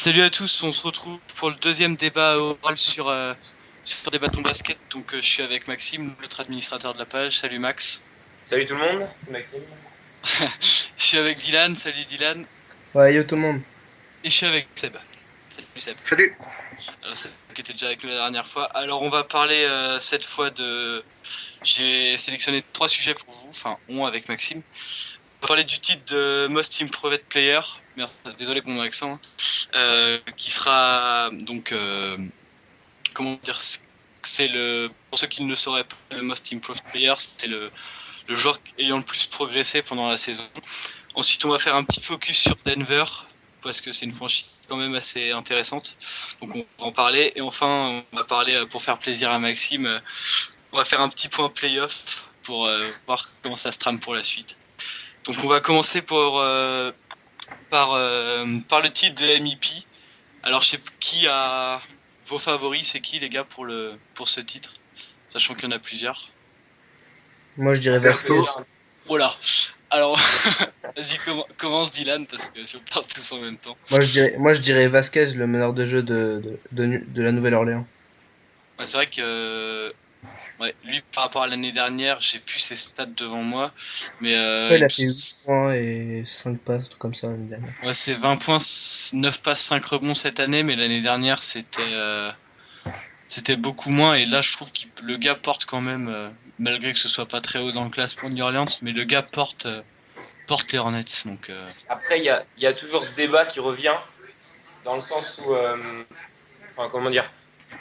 Salut à tous, on se retrouve pour le deuxième débat oral sur des bâtons basket. Donc je suis avec Maxime, l'autre administrateur de la page. Salut Max. Salut tout le monde, c'est Maxime. Je suis avec Dylan, salut Dylan. Ouais, yo tout le monde. Et je suis avec Seb. Salut Seb. Salut. Alors Seb qui était déjà avec nous la dernière fois. Alors on va parler cette fois de... J'ai sélectionné 3 sujets pour vous, enfin avec Maxime. On va parler du titre de Most Improved Player. Merde, désolé pour mon accent. Qui sera donc... comment dire, c'est pour ceux qui ne le sauraient pas, le Most Improved Player, c'est le joueur ayant le plus progressé pendant la saison. Ensuite, on va faire un petit focus sur Denver, parce que c'est une franchise quand même assez intéressante. Donc on va en parler. Et enfin, on va parler, pour faire plaisir à Maxime, on va faire un petit point playoff pour voir comment ça se trame pour la suite. Donc on va commencer par le titre de MVP. Alors je sais qui a vos favoris, c'est qui les gars pour ce titre, sachant qu'il y en a plusieurs. Moi je dirais Vasquez. Voilà. Alors vas-y commence Dylan parce que si on parle tous en même temps. Moi je dirais Vasquez, le meneur de jeu de la Nouvelle-Orléans. Ouais, c'est vrai que lui par rapport à l'année dernière, j'ai plus ses stats devant moi, mais Il a fait 8 points et 5 passes, tout comme ça l'année dernière. Ouais, c'est 20 points, 9 passes, 5 rebonds cette année, mais l'année dernière c'était beaucoup moins. Et là, je trouve que le gars porte quand même, malgré que ce soit pas très haut dans le classement de New Orleans, mais le gars porte les Hornets. Donc, Après, il y a toujours ce débat qui revient, dans le sens où, comment dire,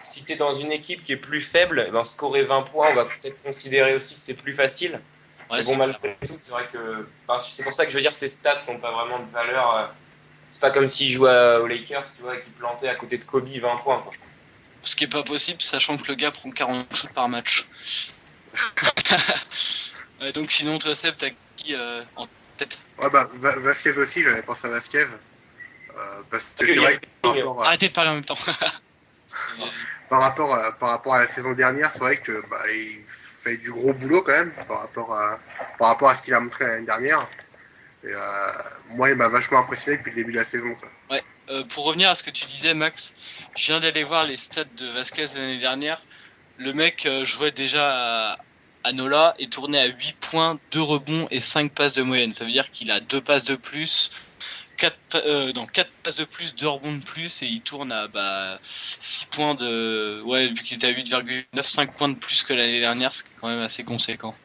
si tu es dans une équipe qui est plus faible, ben, scorer 20 points, on va peut-être considérer aussi que c'est plus facile. ouais, mais bon, malgré tout, c'est vrai que. C'est pour ça que je veux dire ces stats n'ont pas vraiment de valeur. C'est pas comme s'il jouait aux Lakers, tu vois, qui plantait à côté de Kobe 20 points. Quoi. Ce qui est pas possible, sachant que le gars prend 40 shoots par match. Donc sinon, toi Seb, t'as qui en tête? Ouais, bah, Vasquez aussi, j'avais pensé à Vasquez. Parce que c'est vrai que Arrêtez de parler en même temps. par rapport à la saison dernière, c'est vrai que il fait du gros boulot quand même par rapport à ce qu'il a montré l'année dernière. Et moi, il m'a vachement impressionné depuis le début de la saison. Quoi. Ouais. Pour revenir à ce que tu disais, Max, je viens d'aller voir les stats de Vasquez l'année dernière. Le mec jouait déjà à Nola et tournait à 8 points, 2 rebonds et 5 passes de moyenne. Ça veut dire qu'il a 2 passes de plus, 4 passes de plus, 2 rebonds de plus, et il tourne à 6 points de... Ouais, vu qu'il était à 8,9, 5 points de plus que l'année dernière, c'est quand même assez conséquent.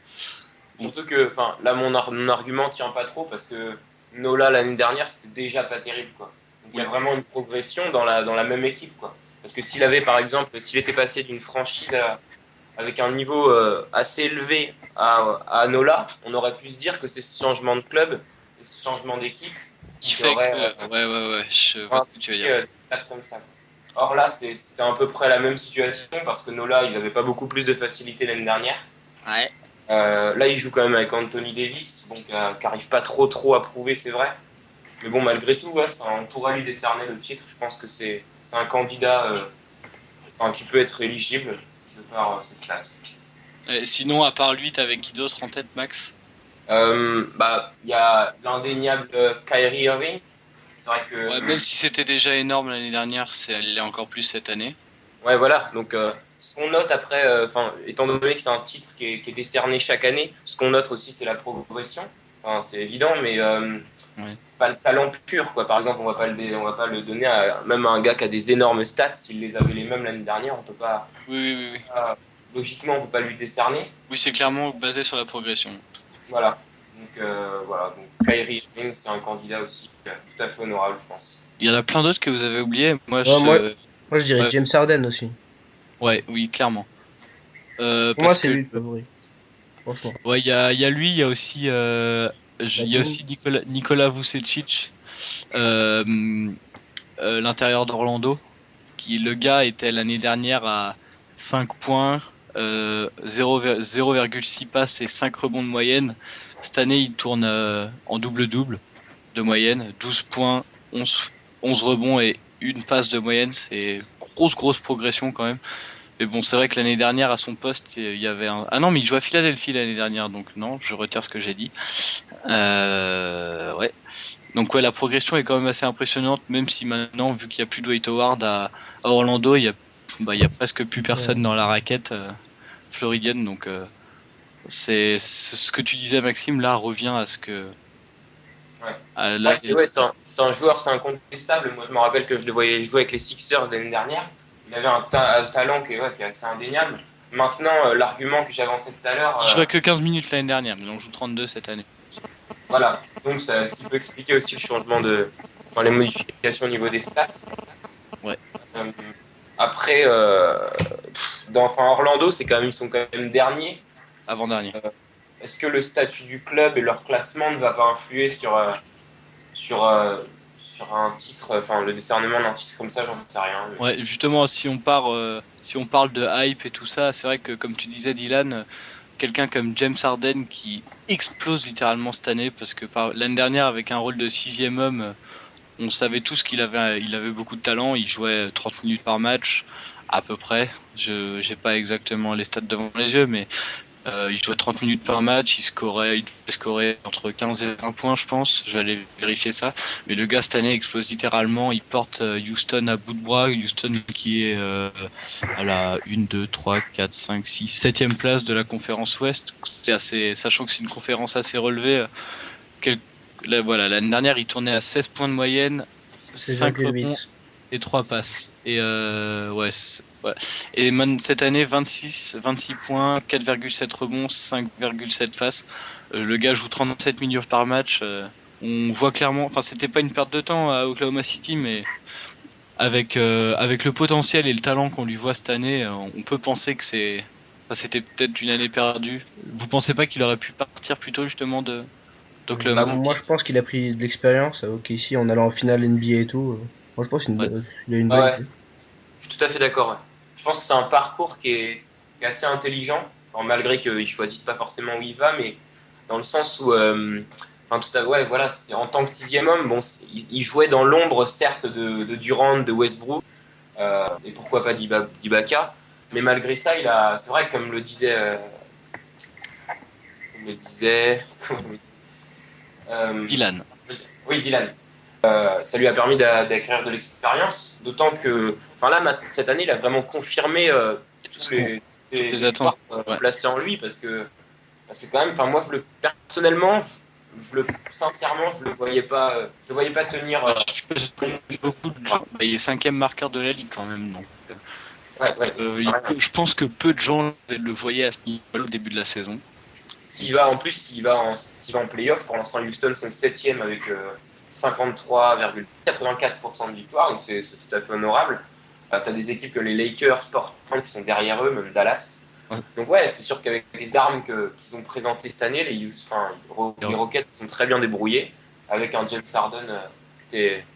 Surtout que, là, mon argument tient pas trop, parce que Nola, l'année dernière, c'était déjà pas terrible, quoi. Donc, il y a vraiment une progression dans la même équipe, quoi. Parce que s'il avait, par exemple, s'il était passé d'une franchise avec un niveau assez élevé à Nola, on aurait pu se dire que c'est ce changement de club et ce changement d'équipe qui fait aurait, que... Ouais, je vois ce que tu veux dire. comme ça. Or là, c'était à peu près la même situation, parce que Nola, il n'avait pas beaucoup plus de facilité l'année dernière. Ouais. Là, il joue quand même avec Anthony Davis, bon, qui n'arrive pas trop à prouver, c'est vrai. Mais bon, malgré tout, ouais, on pourrait lui décerner le titre. Je pense que c'est un candidat qui peut être éligible de par ses stats. Sinon, à part lui, t'avais qui d'autre en tête, Max? Il y a l'indéniable Kyrie Irving. C'est vrai que. Ouais, même si c'était déjà énorme l'année dernière, elle l'est encore plus cette année. Ouais, voilà. Donc, ce qu'on note après, étant donné que c'est un titre qui est décerné chaque année, ce qu'on note aussi, c'est la progression. C'est évident, mais c'est pas le talent pur, quoi. Par exemple, on va pas le donner même à un gars qui a des énormes stats. S'il les avait les mêmes l'année dernière, on peut pas. Oui. Logiquement, on peut pas lui décerner. Oui, c'est clairement basé sur la progression. Voilà. Donc Kyrie Irving, c'est un candidat aussi tout à fait honorable, je pense. Il y en a plein d'autres que vous avez oubliés. Moi, je dirais James Harden aussi. Ouais, oui, clairement. Pour moi, c'est lui le favori. Franchement. Ouais, il y a lui, il y a aussi Nikola Vucevic, l'intérieur d'Orlando, qui le gars était l'année dernière à 5 points, 0,6 passes et 5 rebonds de moyenne. Cette année, il tourne en double-double de moyenne, 12 points, 11 rebonds et une passe de moyenne. C'est grosse progression quand même. Mais bon, c'est vrai que l'année dernière, à son poste, il y avait un... Ah non, mais il joue à Philadelphie l'année dernière, donc non, je retire ce que j'ai dit. Ouais. Donc ouais, la progression est quand même assez impressionnante, même si maintenant, vu qu'il n'y a plus Dwight Howard à Orlando, il y a presque plus personne dans la raquette floridienne. Donc c'est ce que tu disais, Maxime, là revient à ce que... Ouais. à C'est là, vrai que c'est un joueur, c'est incontestable. Moi, je me rappelle que je le voyais jouer avec les Sixers l'année dernière. Il avait un talent qui est assez indéniable. Maintenant, l'argument que j'avançais tout à l'heure, il jouait que 15 minutes l'année dernière, mais on joue 32 cette année. voilà. Donc, ce qui peut expliquer aussi le changement les modifications au niveau des stats. Ouais. Après, Orlando, ils sont quand même derniers. Avant-dernier. Est-ce que le statut du club et leur classement ne va pas influer sur un titre, le décernement d'un titre comme ça, j'en sais rien. Ouais, justement, si on parle de hype et tout ça, c'est vrai que comme tu disais, Dylan, quelqu'un comme James Harden qui explose littéralement cette année, parce que l'année dernière, avec un rôle de 6e homme, on savait tous il avait beaucoup de talent. Il jouait 30 minutes par match à peu près. Je j'ai pas exactement les stats devant les yeux, mais il jouait 30 minutes par match, il devait scorer entre 15 et 20 points, je pense. Je vais aller vérifier ça. Mais le gars, cette année, explose littéralement. Il porte Houston à bout de bras. Houston qui est à la 1, 2, 3, 4, 5, 6, 7e place de la conférence Ouest. Sachant que c'est une conférence assez relevée. Voilà, l'année dernière, il tournait à 16 points de moyenne, 5 rebonds 16,8. et 3 passes. Et ouais. Et cette année, 26 points, 4,7 rebonds, 5,7 passes. Le gars joue 37 minutes par match. On voit clairement, enfin, c'était pas une perte de temps à Oklahoma City, mais avec le potentiel et le talent qu'on lui voit cette année, on peut penser que c'était peut-être une année perdue. Vous pensez pas qu'il aurait pu partir plus tôt justement d'Oklahoma Moi, City? je pense qu'il a pris de l'expérience à OKC en allant en finale NBA et tout. Moi, je pense qu'il Ouais. a une Ouais, bonne ouais. idée. Je suis tout à fait d'accord. Ouais. Je pense que c'est un parcours qui est assez intelligent, malgré qu'il ne choisisse pas forcément où il va, mais dans le sens où, ouais, voilà, en tant que 6e homme, bon, il jouait dans l'ombre, certes, de Durant, de Westbrook, et pourquoi pas d'Ibaka, mais malgré ça, c'est vrai, comme le disait, Dylan. oui, Dylan. Ça lui a permis d'acquérir de l'expérience, d'autant que, là, cette année, il a vraiment confirmé tous les espoirs attentes. Ouais. placés en lui, parce que quand même, moi, personnellement, sincèrement, je le voyais pas tenir. Beaucoup de gens. Il est 5e marqueur de la ligue quand même. Donc, Ouais, je pense que peu de gens le voyaient à ce niveau au début de la saison. S'il va en playoff, pour l'instant, Houston sont 7e avec 53,84% de victoire, donc c'est tout à fait honorable. Tu as des équipes que les Lakers, Portland qui sont derrière eux, même Dallas. Ouais. Donc ouais, c'est sûr qu'avec les armes qu'ils ont présentées cette année, les Rockets sont très bien débrouillés, avec un James Harden qui est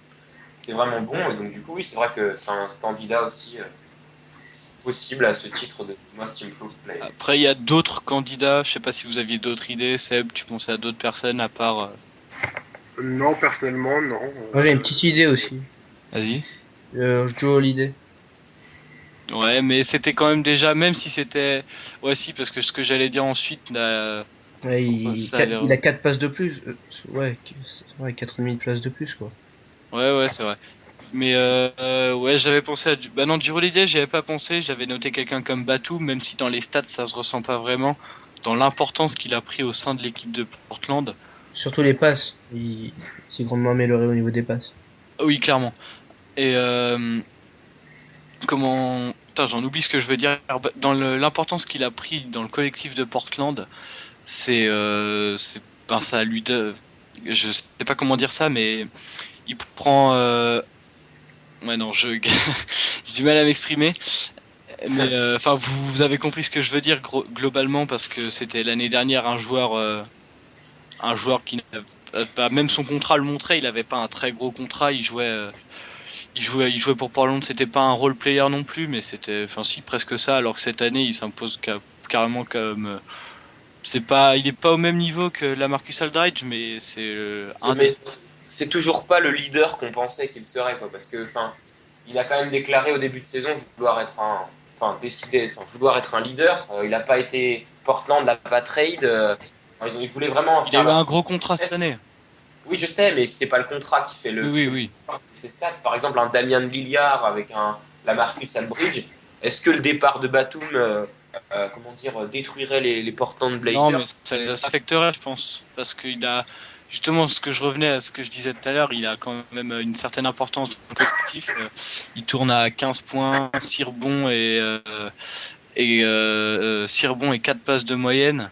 vraiment bon, et donc du coup oui, c'est vrai que c'est un candidat aussi possible à ce titre de Most Improved Player. Après, il y a d'autres candidats. Je sais pas si vous aviez d'autres idées. Seb, tu pensais à d'autres personnes à part. Non, personnellement, non. Moi, j'ai une petite idée aussi. Vas-y. Joe Holiday. Ouais, mais c'était quand même déjà, même si c'était. Ouais, si, parce que ce que j'allais dire ensuite, Ouais, ça allait... il a 4 passes de plus. Ouais, 4,5 de place de plus, quoi. Ouais, c'est vrai. Mais ouais, j'avais pensé à. Bah non, du Holiday, j'y avais pas pensé. J'avais noté quelqu'un comme Batum, même si dans les stats, ça se ressent pas vraiment. Dans l'importance qu'il a pris au sein de l'équipe de Portland. Surtout les passes. Il s'est grandement amélioré au niveau des passes. Oui, clairement. Et comment. Putain, j'en oublie ce que je veux dire. Dans l'importance qu'il a pris dans le collectif de Portland, ben ça lui donne. Je sais pas comment dire ça, mais il prend. Ouais, non, j'ai du mal à m'exprimer. Mais enfin, vous avez compris ce que je veux dire globalement, parce que c'était l'année dernière un joueur qui n'avait pas, même son contrat le montrait, il avait pas un très gros contrat, il jouait pour Portland, c'était pas un role player non plus, mais c'était, enfin si, presque ça, alors que cette année il s'impose carrément comme, il est pas au même niveau que Lamarcus Aldridge, mais C'est toujours pas le leader qu'on pensait qu'il serait, quoi, parce que, il a quand même déclaré au début de saison vouloir être vouloir être un leader. Il n'a pas été Portland, l'a pas trade. Il voulait vraiment il a faire eu leur un gros contrat cette année. Oui, je sais, mais c'est pas le contrat qui fait Oui. ses stats. Par exemple, un Damien Lillard avec un Lamarcus Aldridge, est-ce que le départ de Batum, comment dire, détruirait les Portland Non, Blazers? mais ça affecterait, je pense, parce qu'il a justement ce que je revenais à ce que je disais tout à l'heure, il a quand même une certaine importance dans le collectif. Il tourne à 15 points, 6 rebonds et 6 rebonds et 4 passes de moyenne.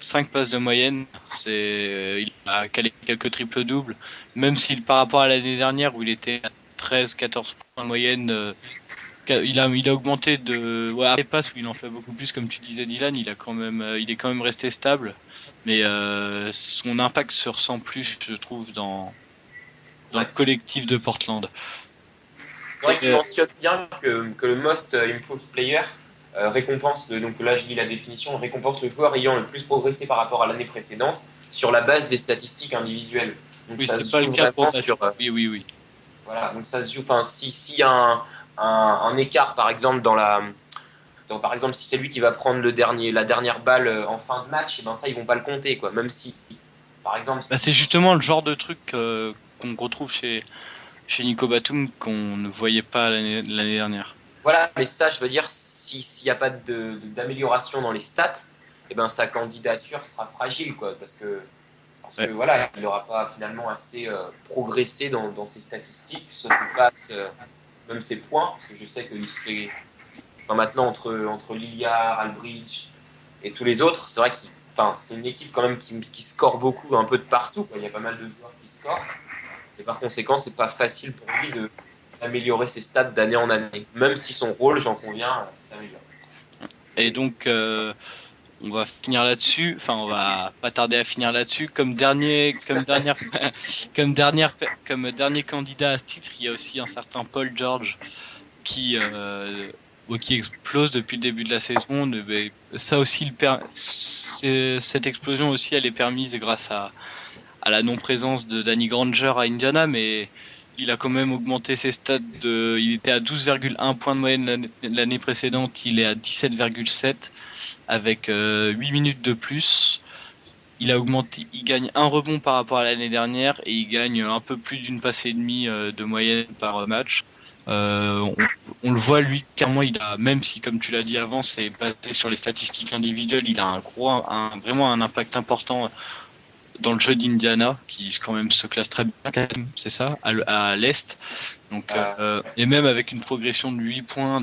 5 passes de moyenne, il a calé quelques triples doubles, même si par rapport à l'année dernière où il était à 13-14 points de moyenne, il a augmenté après passes où il en fait beaucoup plus, comme tu disais Dylan, il est quand même resté stable, mais son impact se ressent plus, je trouve, dans le collectif de Portland. C'est vrai qu'il mentionne bien que le Most Improved Player récompense, donc là je lis la définition, récompense le joueur ayant le plus progressé par rapport à l'année précédente sur la base des statistiques individuelles. Donc Oui, ça c'est se pas le joue cas pour vraiment sur. Oui. Voilà, donc ça se joue. Enfin, s'il y a un écart, par exemple, par exemple, si c'est lui qui va prendre la dernière balle en fin de match, ben ça, ils vont pas le compter, quoi. Même si, par exemple, Bah, c'est justement le genre de truc qu'on retrouve chez Nico Batum qu'on ne voyait pas l'année dernière. voilà, mais ça, je veux dire, s'il n'y a pas d'amélioration dans les stats, eh ben, sa candidature sera fragile, quoi, parce que Ouais. voilà, il n'aura pas finalement assez progressé dans ses statistiques, soit ses passes, même ses points, parce que je sais qu'il se fait. Enfin, maintenant, entre Lillard, Aldridge et tous les autres, c'est vrai que c'est une équipe quand même qui score beaucoup, un peu de partout, quoi. Il y a pas mal de joueurs qui scorent. Et par conséquent, c'est pas facile pour lui d'améliorer ses stats d'année en année, même si son rôle, j'en conviens, s'améliore. Et donc, on va finir là-dessus. Enfin, on va pas tarder à finir là-dessus. Comme dernier candidat à ce titre, il y a aussi un certain Paul George qui explose depuis le début de la saison. Ça aussi, cette explosion aussi, elle est permise grâce à la non-présence de Danny Granger à Indiana, mais il a quand même augmenté ses stats il était à 12,1 points de moyenne l'année précédente, il est à 17,7 avec 8 minutes de plus. Il gagne un rebond par rapport à l'année dernière et il gagne un peu plus d'une passe et demie de moyenne par match. On le voit lui clairement, même si comme tu l'as dit avant, c'est basé sur les statistiques individuelles, il a vraiment un impact important dans le jeu d'Indiana, qui quand même se classe très bien, c'est ça, à l'Est. Donc, et même avec une progression de 8 points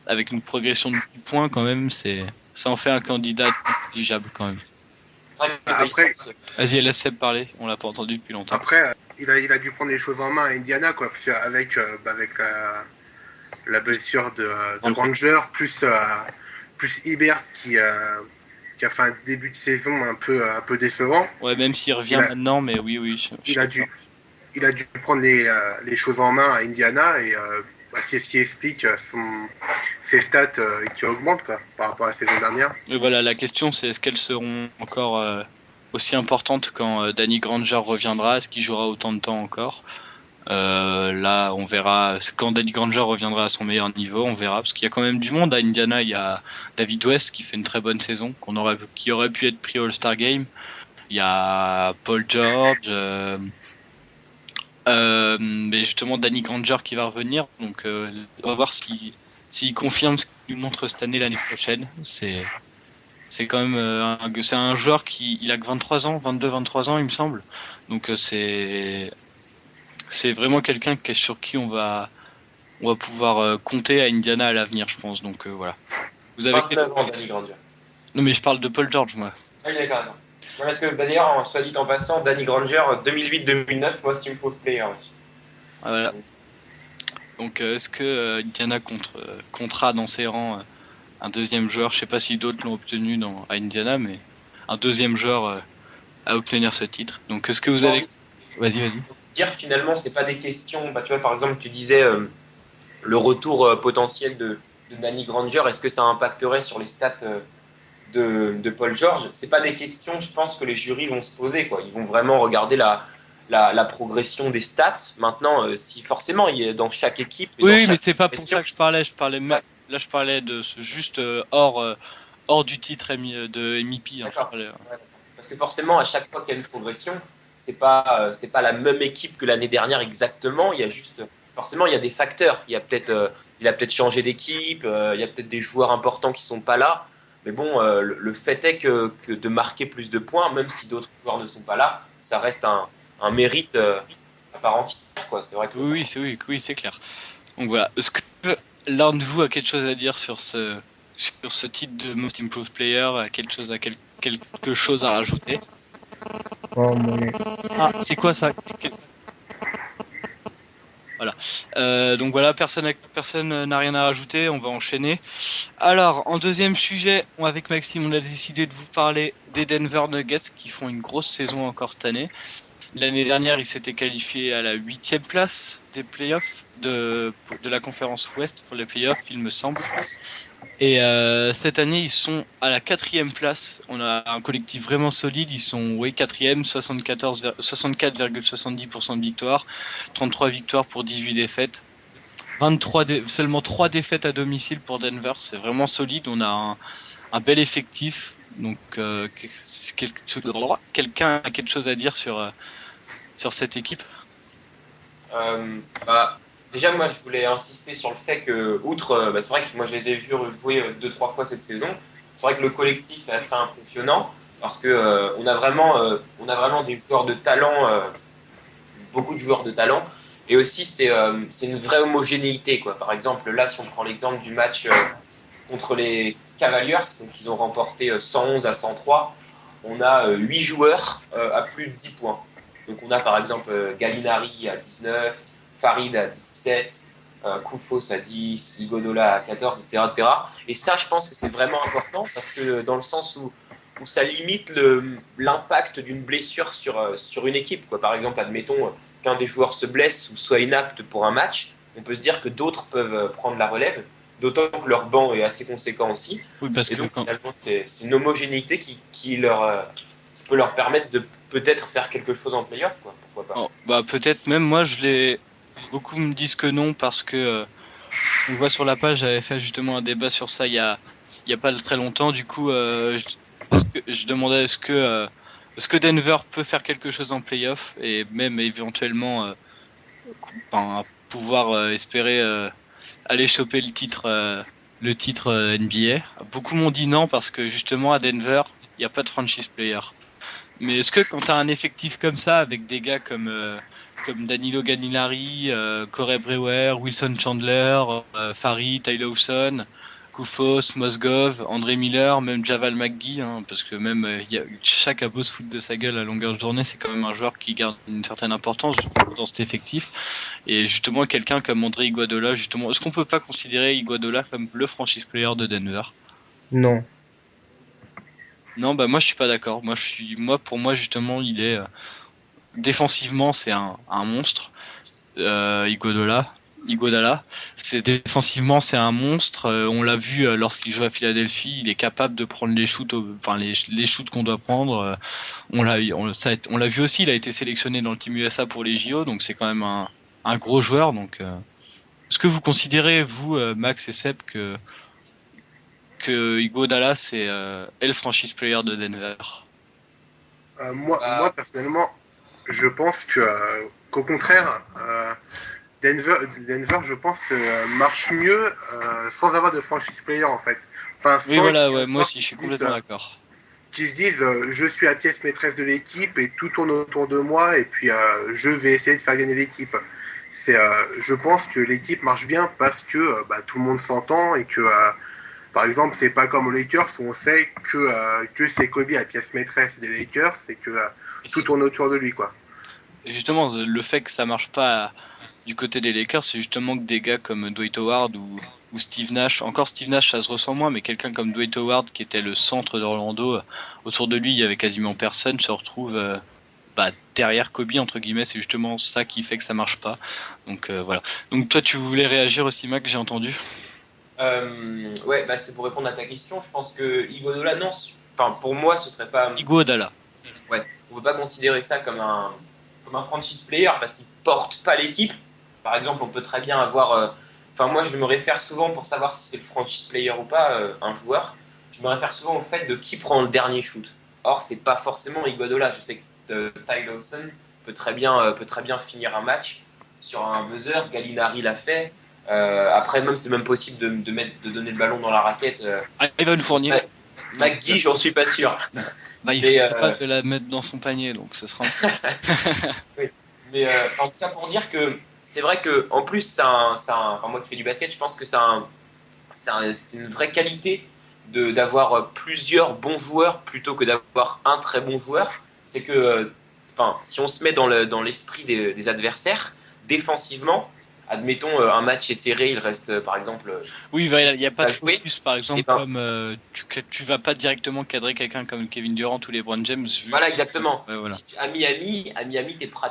avec une progression de 8 points quand même, ça en fait un candidat négligeable quand même. Après, Vas-y, laisse Seb parler, on l'a pas entendu depuis longtemps. après il a dû prendre les choses en main à Indiana, quoi, parce qu'avec la blessure de Granger, plus Hibbert qui a fait un début de saison un peu décevant. Ouais, même s'il revient maintenant, mais oui. Il a dû prendre les choses en main à Indiana et c'est ce qui explique ses stats qui augmentent, quoi, par rapport à la saison dernière. Et voilà, la question c'est est-ce qu'elles seront encore aussi importantes quand Danny Granger reviendra? Est-ce qu'il jouera autant de temps encore? Là, on verra quand Danny Granger reviendra à son meilleur niveau, on verra parce qu'il y a quand même du monde à Indiana. Il y a David West qui fait une très bonne saison, qui aurait pu être pris All-Star Game. Il y a Paul George, mais justement Danny Granger qui va revenir. Donc, on va voir s'il confirme ce qu'il montre cette année l'année prochaine. C'est quand même c'est un joueur il a que 23 ans, 22-23 ans il me semble. Donc c'est vraiment quelqu'un sur qui on va pouvoir compter à Indiana à l'avenir, je pense. Donc voilà. Vous avez 29 ans, Danny Granger. Non, mais je parle de Paul George, moi. Ah oui, d'accord. Non, parce que d'ailleurs, soit dit en passant, Danny Granger, 2008-2009, Most Improved Player aussi. Ah, voilà. Donc est-ce que Indiana comptera dans ses rangs un deuxième joueur? Je sais pas si d'autres l'ont obtenu à Indiana, mais un deuxième joueur à obtenir ce titre. Donc est-ce que vous avez... Vas-y. Dire finalement, c'est pas des questions. Bah, tu vois, par exemple, tu disais le retour potentiel de Danny Granger, est-ce que ça impacterait sur les stats de Paul George? C'est pas des questions, je pense, que les jurys vont se poser, quoi. Ils vont vraiment regarder la progression des stats. Maintenant, si forcément, dans chaque équipe. Oui, mais c'est pas pour ça que je parlais. Là, je parlais de ce juste hors du titre de MVP. Hein, d'accord. Parce que forcément, à chaque fois qu'il y a une progression, c'est pas la même équipe que l'année dernière exactement. Il y a juste forcément il y a des facteurs. Il a peut-être changé d'équipe. Il y a peut-être des joueurs importants qui sont pas là. Mais bon, le fait est que de marquer plus de points, même si d'autres joueurs ne sont pas là, ça reste un mérite à part entière, quoi. C'est vrai que Oui, c'est clair. Donc voilà. Est-ce que l'un de vous a quelque chose à dire sur ce titre de Most Improved Player, quelque chose à rajouter? Oh, moyen. Ah, c'est quoi ça? Voilà. Donc voilà, personne n'a rien à rajouter, on va enchaîner. Alors, en deuxième sujet, avec Maxime, on a décidé de vous parler des Denver Nuggets qui font une grosse saison encore cette année. L'année dernière, ils s'étaient qualifiés à la 8e place des playoffs de la conférence Ouest pour les playoffs, il me semble. Et cette année, ils sont à la 4e place. On a un collectif vraiment solide. Ils sont 4e, 64,70% de victoires, 33 victoires pour 18 défaites. Seulement 3 défaites à domicile pour Denver. C'est vraiment solide. On a un bel effectif. Donc, quelqu'un a quelque chose à dire sur cette équipe? Déjà, moi, je voulais insister sur le fait que, outre, c'est vrai que moi, je les ai vus jouer 2-3 fois cette saison. C'est vrai que le collectif est assez impressionnant parce que on a vraiment des joueurs de talent, beaucoup de joueurs de talent. Et aussi, c'est une vraie homogénéité, quoi. Par exemple, là, si on prend l'exemple du match contre les Cavaliers, donc ils ont remporté 111-103, on a 8 joueurs à plus de 10 points. Donc on a par exemple Gallinari à 19, Farid à 17, Koufos à 10, Igodola à 14, etc., etc. Et ça, je pense que c'est vraiment important parce que dans le sens où ça limite l'impact d'une blessure sur une équipe, quoi. Par exemple, admettons qu'un des joueurs se blesse ou soit inapte pour un match, on peut se dire que d'autres peuvent prendre la relève, d'autant que leur banc est assez conséquent aussi. Oui, parce Et que donc, finalement, c'est une homogénéité qui peut leur permettre de peut-être faire quelque chose en playoff, quoi. Pourquoi pas. Peut-être même moi, beaucoup me disent que non parce que on voit sur la page, j'avais fait justement un débat sur ça il y a pas très longtemps. Du coup, je demandais est-ce que Denver peut faire quelque chose en playoff et même éventuellement pouvoir espérer aller choper le titre NBA. Beaucoup m'ont dit non parce que justement à Denver, il n'y a pas de franchise player. Mais est-ce que quand tu as un effectif comme ça avec des gars comme Danilo Gallinari, Corey Brewer, Wilson Chandler, Farid, Tyler Lawson, Koufos, Mozgov, André Miller, même Javal McGee, parce que même chaque a beau se foutre de sa gueule à longueur de journée, c'est quand même un joueur qui garde une certaine importance dans cet effectif. Et justement, quelqu'un comme André Iguodala, justement, est-ce qu'on peut pas considérer Iguodala comme le franchise player de Denver? Non. Non, moi je suis pas d'accord. Pour moi justement, il est défensivement, c'est un monstre. Iguodala, défensivement, c'est un monstre. On l'a vu lorsqu'il joue à Philadelphie, il est capable de prendre les shoots, les shoots qu'on doit prendre. On l'a vu aussi, il a été sélectionné dans le Team USA pour les JO, donc c'est quand même un gros joueur. Donc, est-ce que vous considérez, vous, Max et Seb, que Iguodala est le franchise player de Denver? Moi, personnellement, je pense qu'au contraire, Denver, je pense, marche mieux sans avoir de franchise player en fait. Enfin, Oui, voilà, ouais, moi aussi, je suis complètement d'accord. Qui se disent, je suis la pièce maîtresse de l'équipe et tout tourne autour de moi et puis je vais essayer de faire gagner l'équipe. Je pense que l'équipe marche bien parce que tout le monde s'entend et que par exemple, c'est pas comme aux Lakers où on sait que c'est Kobe la pièce maîtresse des Lakers et que tout tourne autour de lui, quoi. Et justement, le fait que ça marche pas du côté des Lakers, c'est justement que des gars comme Dwight Howard ou Steve Nash, encore Steve Nash, ça se ressent moins, mais quelqu'un comme Dwight Howard qui était le centre d'Orlando, autour de lui, il y avait quasiment personne, se retrouve derrière Kobe entre guillemets. C'est justement ça qui fait que ça marche pas. Donc voilà. Donc toi, tu voulais réagir aussi, Mac, j'ai entendu. Ouais, c'était pour répondre à ta question. Je pense que Iguodala, non. Enfin, pour moi, ce serait pas. Iguodala. Ouais, on peut pas considérer ça comme un franchise player parce qu'il porte pas l'équipe. Par exemple, on peut très bien avoir. Enfin, moi, je me réfère souvent pour savoir si c'est le franchise player ou pas, un joueur. Je me réfère souvent au fait de qui prend le dernier shoot. Or, c'est pas forcément Iguodala. Je sais que Ty Lawson peut très bien finir un match sur un buzzer. Gallinari l'a fait. Après, c'est même possible de donner le ballon dans la raquette. Ivan Fournier. McGee, j'en suis pas sûr. Bah, il ne faut pas de la mettre dans son panier, donc ce sera. Oui. Mais en tout cas, pour dire que c'est vrai que en plus, moi qui fais du basket, je pense que c'est une vraie qualité d'avoir plusieurs bons joueurs plutôt que d'avoir un très bon joueur. C'est que, si on se met dans l'esprit des adversaires, défensivement, admettons un match est serré, il reste par exemple. Oui, il n'y a pas de focus, par exemple, comme tu vas pas directement cadrer quelqu'un comme Kevin Durant ou LeBron James. Voilà, exactement. Voilà. À Miami,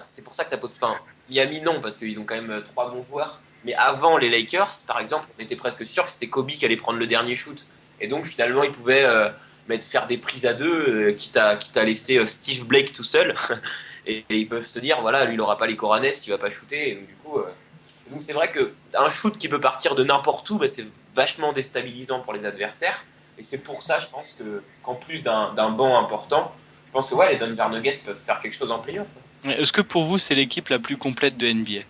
c'est pour ça que ça pose pas. Miami, non, parce qu'ils ont quand même 3 bons joueurs. Mais avant les Lakers, par exemple, on était presque sûr que c'était Kobe qui allait prendre le dernier shoot. Et donc, finalement, ils pouvaient faire des prises à deux, quitte à laisser Steve Blake tout seul. et ils peuvent se dire, voilà, lui, il n'aura pas les Coranes, il va pas shooter. Et donc, du coup, donc c'est vrai qu'un shoot qui peut partir de n'importe où, c'est vachement déstabilisant pour les adversaires. Et c'est pour ça, je pense qu'en plus d'un banc important, je pense que les Denver Nuggets peuvent faire quelque chose en playoff. Est-ce que pour vous, c'est l'équipe la plus complète de NBA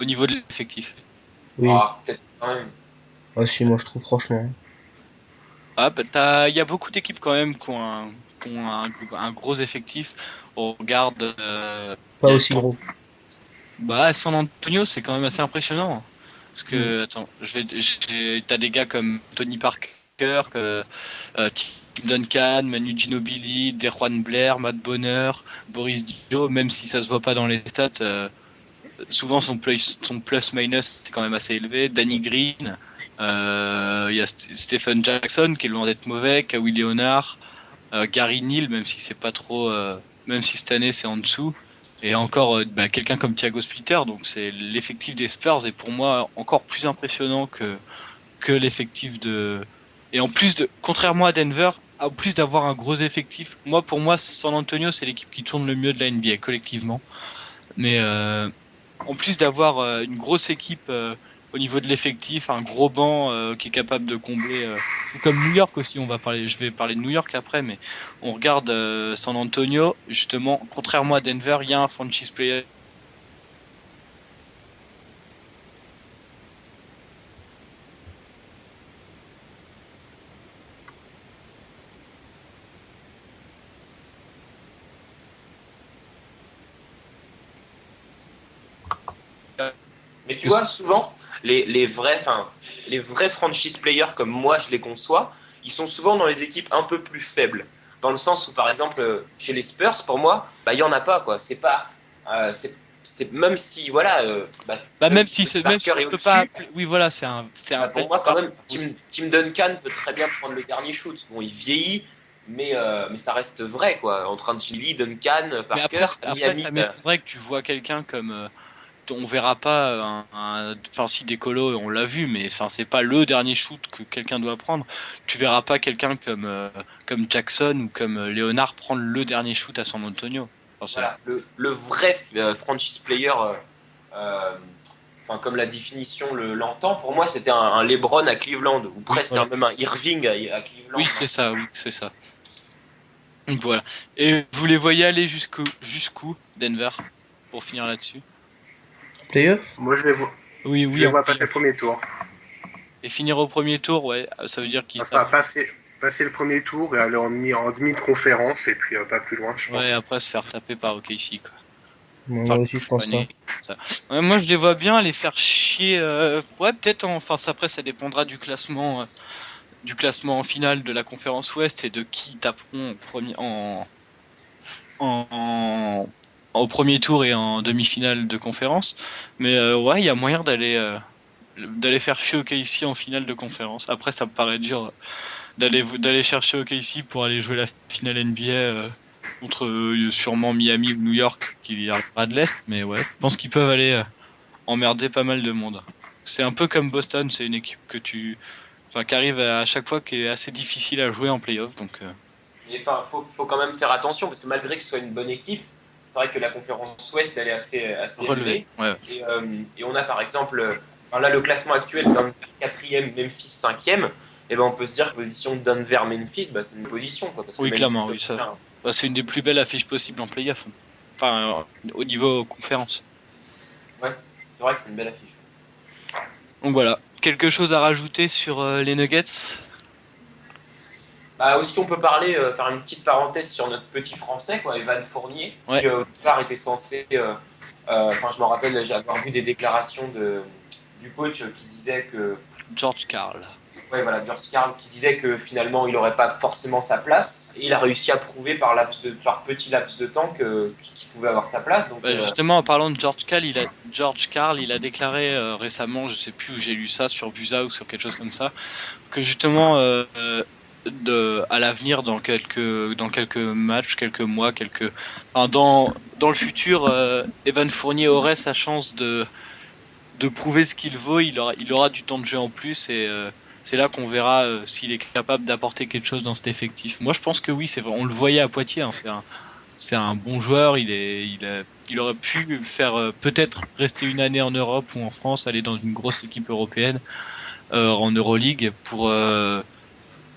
au niveau de l'effectif? Oui. Peut-être quand même. Ah si, moi je trouve franchement. Il y a beaucoup d'équipes quand même qui ont un gros effectif. On regarde. Pas aussi gros. San Antonio, c'est quand même assez impressionnant. Parce que, attends, t'as des gars comme Tony Parker, Tim Duncan, Manu Ginobili, Dejuan Blair, Matt Bonner, Boris Dio, même si ça se voit pas dans les stats, souvent son plus-minus c'est quand même assez élevé. Danny Green, il y a Stephen Jackson qui est loin d'être mauvais, Kawhi Leonard, Gary Neal, même si c'est pas trop, même si cette année c'est en dessous. Et encore quelqu'un comme Thiago Splitter, donc c'est l'effectif des Spurs est pour moi encore plus impressionnant que l'effectif de. Et en plus contrairement à Denver, en plus d'avoir un gros effectif, pour moi San Antonio c'est l'équipe qui tourne le mieux de la NBA collectivement. Mais en plus d'avoir une grosse équipe au niveau de l'effectif, un gros banc qui est capable de combler, comme New York aussi, je vais parler de New York après, mais on regarde San Antonio, justement, contrairement à Denver, il y a un franchise player. Mais tu vois, souvent, les vrais franchise players comme moi je les conçois, ils sont souvent dans les équipes un peu plus faibles. Dans le sens où, par exemple, chez les Spurs, pour moi, il n'y en a pas, quoi. C'est pas. Même si, voilà. Même si c'est. Même si est peut pas. au-dessus, Oui, voilà, c'est un. pour moi, quand même, Tim Duncan peut très bien prendre le dernier shoot. Bon, il vieillit, mais ça reste vrai, quoi. Entre Ginobili, Duncan, Parker, Miami. Ça m'étonnerait que tu vois quelqu'un comme. On verra pas si Décolo on l'a vu, mais c'est pas le dernier shoot que quelqu'un doit prendre. Tu verras pas quelqu'un comme Jackson ou comme Leonard prendre le dernier shoot à San Antonio. Voilà, le vrai franchise player, comme la définition l'entend, pour moi c'était un LeBron à Cleveland ou presque même un Irving à Cleveland. Oui, c'est ça, Donc voilà. Et vous les voyez aller jusqu'où Denver pour finir là-dessus? Playoff? Moi je les vois. Oui, je les vois passer le premier tour. Et finir au premier tour, ça veut dire qu'ils ça va passer le premier tour et aller en demi de conférence et puis pas plus loin, je pense. Ouais, après se faire taper par OKC, quoi. Moi aussi, je pense ça. Ouais, moi, je les vois bien les faire chier. Peut-être. Après, ça dépendra du classement en finale de la conférence Ouest et de qui taperont au premier tour et en demi-finale de conférence. Mais il y a moyen d'aller faire chier OKC en finale de conférence. Après, ça me paraît dur d'aller chercher OKC pour aller jouer la finale NBA contre sûrement Miami ou New York qui arrivera de l'Est, mais je pense qu'ils peuvent aller emmerder pas mal de monde. C'est un peu comme Boston, c'est une équipe qui arrive à chaque fois qui est assez difficile à jouer en playoff. Donc, faut quand même faire attention parce que malgré que ce soit une bonne équipe, c'est vrai que la conférence Ouest elle est assez relevée. Et on a par exemple, là le classement actuel, Denver 4e, Memphis 5e. Et on peut se dire que la position de Denver-Memphis, c'est une position. Quoi, parce que clairement, Memphis, Bah, c'est une des plus belles affiches possibles en playoff. Enfin, au niveau conférence. Ouais, c'est vrai que c'est une belle affiche. Donc voilà. Quelque chose à rajouter sur les Nuggets? Bah, aussi, on peut parler, faire une petite parenthèse sur notre petit français, quoi, Evan Fournier, qui Ouais. au départ était censé. Enfin, je me rappelle, j'ai avoir vu des déclarations du coach qui disait que. George Karl. Ouais, voilà, George Karl qui disait que finalement il n'aurait pas forcément sa place. Et il a réussi à prouver par petit laps de temps qu'il pouvait avoir sa place. Donc, Bah, justement, en parlant de George Karl, il a déclaré récemment, je sais plus où j'ai lu ça, sur Busa ou sur quelque chose comme ça, que justement, à l'avenir, dans quelques matchs, quelques mois, enfin, dans le futur, Evan Fournier aurait sa chance de prouver ce qu'il vaut. Il aura du temps de jeu en plus et c'est là qu'on verra s'il est capable d'apporter quelque chose dans cet effectif. Moi, je pense que oui, c'est vrai. On le voyait à Poitiers. Hein, c'est un bon joueur. Il aurait pu faire peut-être rester une année en Europe ou en France, aller dans une grosse équipe européenne en Euroleague pour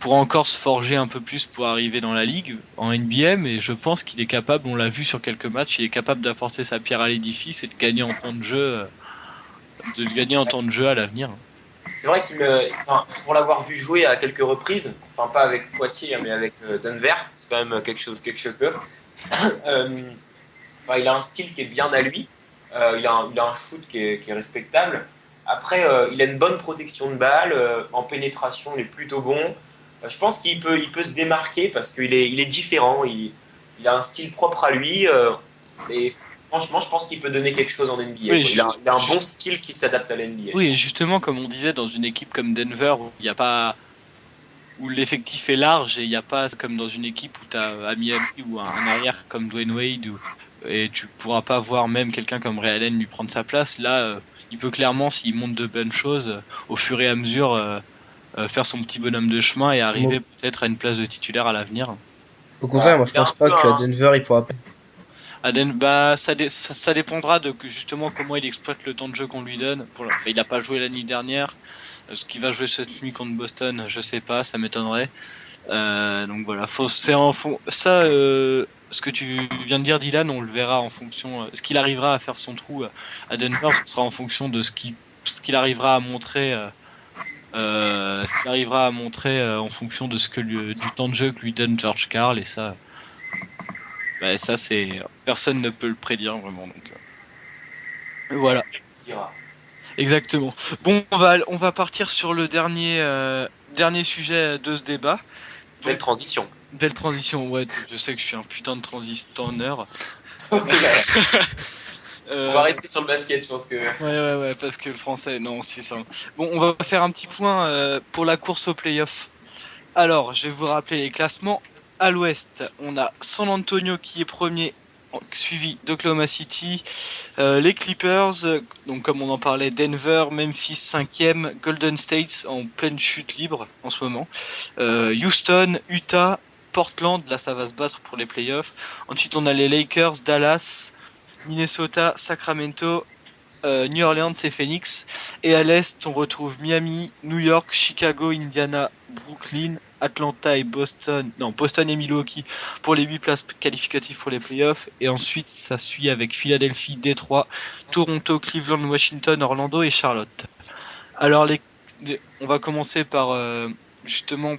encore se forger un peu plus pour arriver dans la ligue en NBA. Mais je pense qu'il est capable. On l'a vu sur quelques matchs. Il est capable d'apporter sa pierre à l'édifice et de gagner en temps de jeu. De gagner en temps de jeu à l'avenir. c'est vrai enfin, pour l'avoir vu jouer à quelques reprises, enfin pas avec Poitiers, mais avec Denver, c'est quand même quelque chose d'autre. Enfin, il a un style qui est bien à lui. Il a un shoot qui est respectable. Après, il a une bonne protection de balle. En pénétration, il est plutôt bon. Je pense il peut se démarquer parce il est différent. Il a un style propre à lui. Et franchement, je pense qu'il peut donner quelque chose en NBA. Oui, Quoi. Il a un bon style qui s'adapte à l'NBA. oui, et justement, comme on disait, dans une équipe comme Denver, où il y a pas, où l'effectif est large et il n'y a pas comme dans une équipe où tu as à Miami ou un arrière comme Dwayne Wade et tu pourras pas voir même quelqu'un comme Ray Allen lui prendre sa place. Là, il peut clairement, s'il monte de bonnes choses, au fur et à mesure, faire son petit bonhomme de chemin et arriver peut-être à une place de titulaire à l'avenir. Au contraire, moi je Il a pense un pas peu qu'à Denver il pourra pas. Bah, ça dépendra de justement comment il exploite le temps de jeu qu'on lui donne. Il n'a pas joué la nuit dernière. Ce qu'il va jouer cette nuit contre Boston, je sais pas, ça m'étonnerait. Donc voilà, ce que tu viens de dire, Dylan, on le verra en fonction. Ce qu'il arrivera à faire son trou à Denver, ce sera en fonction de ce qu'il arrivera à montrer. Ce qu'il arrivera à montrer en fonction de du temps de jeu que lui donne George Karl, et ça, bah, ça c'est personne ne peut le prédire vraiment. Donc voilà, dira. exactement. Bon, on va partir sur le dernier sujet de ce débat. Belle transition. Belle transition, ouais, je sais que je suis un putain de transistor. On va rester sur le basket, je pense que. Ouais, parce que le français, non, c'est ça. Bon, on va faire un petit point pour la course au playoff. Alors, je vais vous rappeler les classements. À l'ouest, on a San Antonio qui est premier, suivi d'Oklahoma City, les Clippers, donc comme on en parlait, Denver, Memphis 5e, Golden State en pleine chute libre en ce moment, Houston, Utah, Portland, là ça va se battre pour les playoffs. Ensuite on a les Lakers, Dallas, Minnesota, Sacramento, New Orleans et Phoenix. Et à l'est on retrouve Miami, New York, Chicago, Indiana, Brooklyn, Atlanta et Boston, non Boston et Milwaukee pour les 8 places qualificatives pour les playoffs. Et ensuite ça suit avec Philadelphie, Détroit, Toronto, Cleveland, Washington, Orlando et Charlotte. Alors on va commencer par justement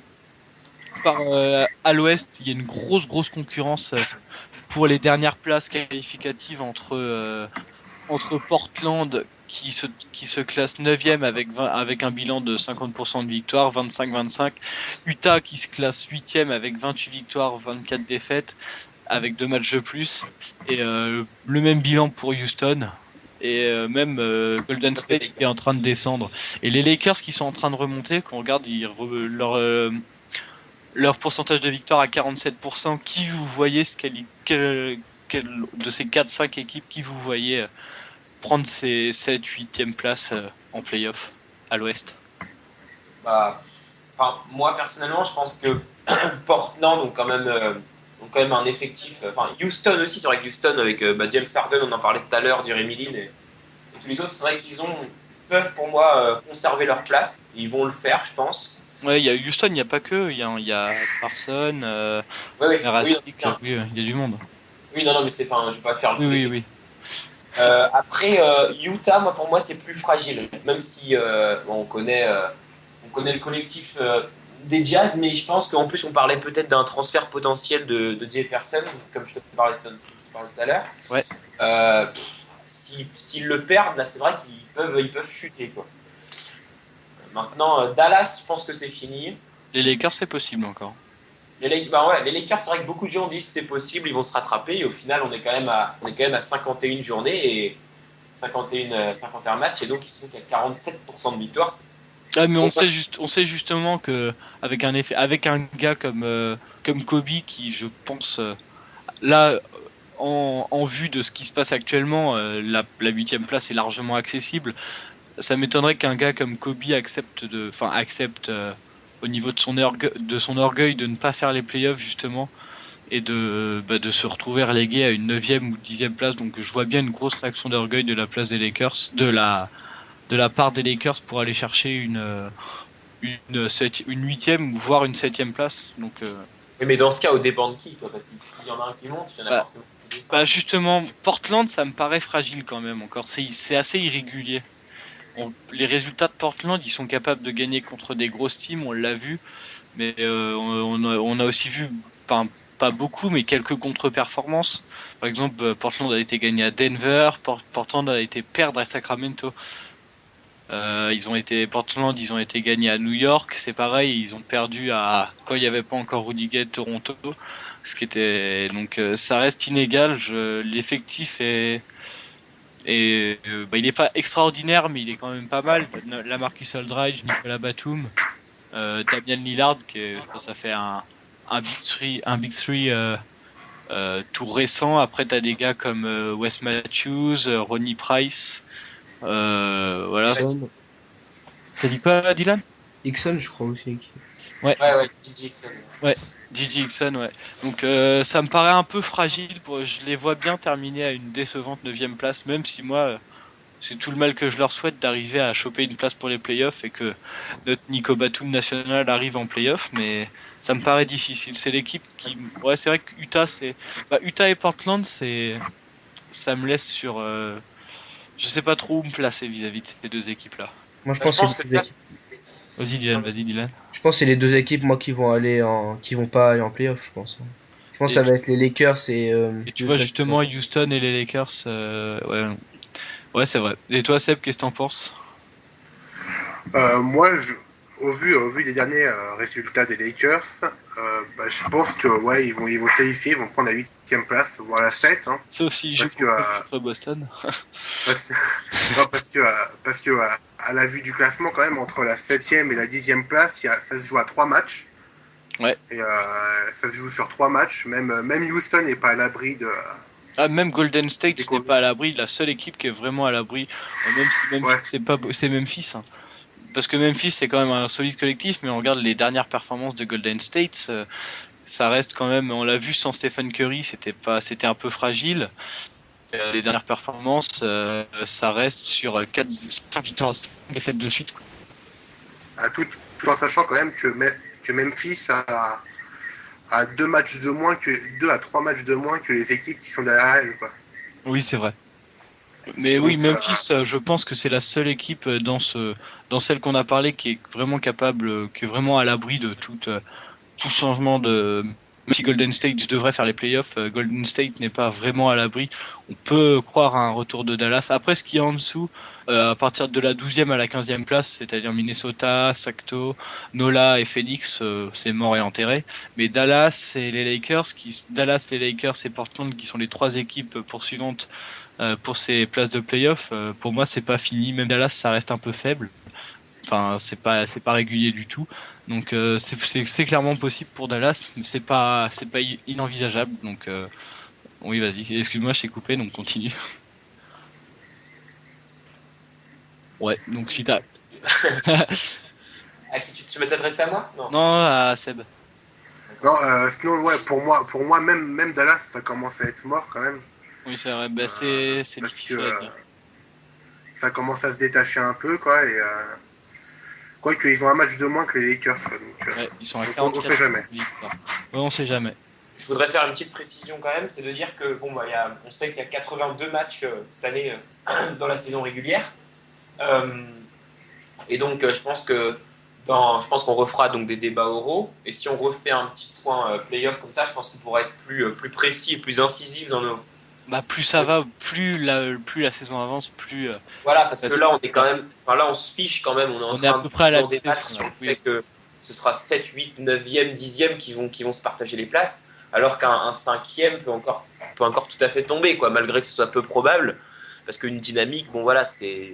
à l'ouest, il y a une grosse concurrence pour les dernières places qualificatives entre Portland qui se classe 9e avec un bilan de 50% de victoires, 25-25, Utah qui se classe 8e avec 28 victoires, 24 défaites avec 2 matchs de plus, et le même bilan pour Houston, et même Golden State qui est en train de descendre, et les Lakers qui sont en train de remonter. Quand on regarde leur pourcentage de victoire à 47%, qui vous voyez de ces 4-5 équipes qui vous voyez prendre ces 7-8e places en playoff à l'ouest? Bah, enfin, moi personnellement, je pense que Portland ont quand même un effectif. Enfin, Houston aussi, c'est vrai que Houston avec James Harden, on en parlait tout à l'heure, Jeremy Lin et tous les autres, c'est vrai peuvent pour moi conserver leur place. Ils vont le faire, je pense. Ouais, il y a Houston, il n'y a pas que. Il y a Parson, Oui, Erastic, non, oui, il y a du monde. oui, non, mais c'est, enfin, je vais pas faire Oui, tous oui, les. oui. Après, Utah, moi, pour moi, c'est plus fragile. Même si bon, on connaît le collectif des Jazz, mais je pense qu'en plus, on parlait peut-être d'un transfert potentiel de Jefferson, comme je te parlais tout à l'heure. Ouais. S'ils le perdent, là, c'est vrai ils peuvent chuter, quoi. Maintenant, Dallas, je pense que c'est fini. Les Lakers, c'est possible encore. Les Lakers, c'est vrai que beaucoup de gens disent que c'est possible, ils vont se rattraper. Et au final, on est quand même à 51 journées et 51 matchs, et donc ils sont qu'à 47% de victoire. Ah, mais Pour moi, on sait justement que avec un gars comme Kobe qui, je pense, là, en vue de ce qui se passe actuellement, la 8e place est largement accessible. Ça m'étonnerait qu'un gars comme Kobe accepte au niveau de son orgueil de ne pas faire les playoffs justement et de se retrouver relégué à une 9e ou 10e place. Donc je vois bien une grosse réaction d'orgueil de la place des Lakers, de la part des Lakers pour aller chercher une 8e ou voire une 7e place. Donc oui, mais dans ce cas, au dépend de qui, quoi, parce que s'il y en a un qui monte, il y en a bah, forcément qui descend. bah justement, Portland, ça me paraît fragile quand même encore. C'est assez irrégulier. Les résultats de Portland, ils sont capables de gagner contre des grosses teams, on l'a vu, mais on a aussi vu, pas beaucoup, mais quelques contre-performances. Par exemple, Portland a été gagné à Denver, Portland a été perdre à Sacramento. Portland, ils ont été gagnés à New York, c'est pareil, ils ont perdu quand il n'y avait pas encore Rudy Gay, Toronto, ce qui était donc ça reste inégal. L'effectif il n'est pas extraordinaire, mais il est quand même pas mal. Lamarcus Aldridge, Nicolas Batum, Damian Lillard, je pense, ça fait un Big Three tout récent. Après, t'as des gars comme Wes Matthews, Ronnie Price. Voilà. Ixon, T'as dit quoi, Dylan? Ixon, je crois aussi. Ouais, Ouais, DJ Exxon. ouais. Gigi Hickson, ouais. Donc ça me paraît un peu fragile. Je les vois bien terminer à une décevante 9e place, même si moi, c'est tout le mal que je leur souhaite d'arriver à choper une place pour les playoffs et que notre Nico Batum national arrive en playoffs, mais ça me paraît difficile. C'est l'équipe qui, ouais, c'est vrai que Utah et Portland, ça me laisse sur, je sais pas trop où me placer vis-à-vis de ces deux équipes-là. Moi, je Bah, je pense que pense que là, Vas-y Dylan. je pense que c'est les deux équipes, moi, qui vont pas aller en playoff, je pense. Je pense que ça va être les Lakers et Et tu vois Houston. justement Houston et les Lakers, ouais, ouais, c'est vrai. Et toi, Seb, qu'est-ce que t'en penses? Moi, au vu des derniers résultats des Lakers, bah, je pense que ouais, ils vont se qualifier, ils vont prendre la 8e place, voire la 7. Hein, Sauf s'ils jouent parce que, contre Boston. parce, non, parce que à la vue du classement, quand même, entre la 7e et la 10e place, ça se joue à 3 matchs. Ouais. Et ça se joue sur 3 matchs. Même Houston n'est pas à l'abri de. Ah, même Golden State des n'est pas à l'abri. La seule équipe qui est vraiment à l'abri, même si Ouais, c'est Memphis. Hein. Parce que Memphis c'est quand même un solide collectif, mais on regarde les dernières performances de Golden State, ça reste quand même. On l'a vu sans Stephen Curry, c'était un peu fragile. Les dernières performances, ça reste sur 5 victoires, 5 défaites de suite. Quoi. tout en sachant quand même que Memphis a 2 à 3 matchs de moins que les équipes qui sont derrière elle. Quoi. Oui, c'est vrai. Mais Donc, oui, Memphis, je pense que c'est la seule équipe dans celle qu'on a parlé qui est vraiment capable, qui est vraiment à l'abri de tout changement de. Même si Golden State devrait faire les playoffs, Golden State n'est pas vraiment à l'abri. On peut croire à un retour de Dallas. Après, ce qui est en dessous, à partir de la 12e à la 15e place, c'est-à-dire Minnesota, Sacto, Nola et Phoenix, c'est mort et enterré. Mais Dallas, les Lakers et Portland, qui sont les 3 équipes poursuivantes pour ces places de playoffs, pour moi, c'est pas fini. Même Dallas, ça reste un peu faible. Enfin, c'est pas régulier du tout. Donc c'est clairement possible pour Dallas, mais c'est pas inenvisageable. Donc oui, vas-y. Excuse-moi, je t'ai coupé, donc continue. Ouais. Donc si t'as à qui tu veux t'adresser à moi? Non. non à Seb. non, sinon, ouais, pour moi même Dallas, ça commence à être mort quand même. Oui, c'est vrai. Bah, c'est Parce que difficile à dire. ça commence à se détacher un peu, quoi. Et Quoique, ils ont un match de moins que les Lakers. Quoi, donc, Ouais, ils sont à on 44 sait jamais. victoires. Ouais, on sait jamais. Je voudrais faire une petite précision quand même, c'est de dire que bon, bah, on sait qu'il y a 82 matchs cette année dans la saison régulière. Et donc, je pense qu'on refera donc des débats oraux. Et si on refait un petit point playoff comme ça, je pense qu'on pourra être plus précis et plus incisif dans nos. Bah, plus ça va, plus la saison avance, plus. Voilà, parce que là, on est quand même. Enfin, là, on se fiche quand même. On est en On est à train peu près à la de débattre saison, sur le oui. fait que ce sera 7, 8, 9e, 10e qui vont se partager les places, alors qu'un 5e peut encore tout à fait tomber, quoi, malgré que ce soit peu probable. Parce qu'une dynamique, bon voilà,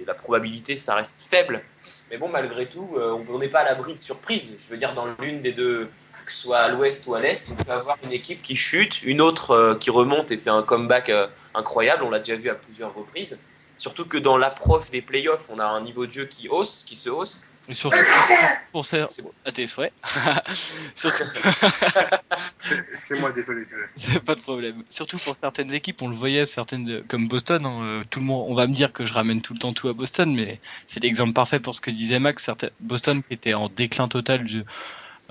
la probabilité, ça reste faible. Mais bon, malgré tout, on n'est pas à l'abri de surprise. Je veux dire, dans l'une des deux, que ce soit à l'ouest ou à l'est, on peut avoir une équipe qui chute, une autre qui remonte et fait un comeback incroyable. On l'a déjà vu à plusieurs reprises. Surtout que dans l'approche des playoffs, on a un niveau de jeu qui se hausse. Et surtout pour ça, à tes souhaits. Surtout... c'est moi, désolé. Pas de problème. Surtout pour certaines équipes, on le voyait, comme Boston. Hein, tout le monde, on va me dire que je ramène tout le temps tout à Boston, mais c'est l'exemple parfait pour ce que disait Max. Boston qui était en déclin total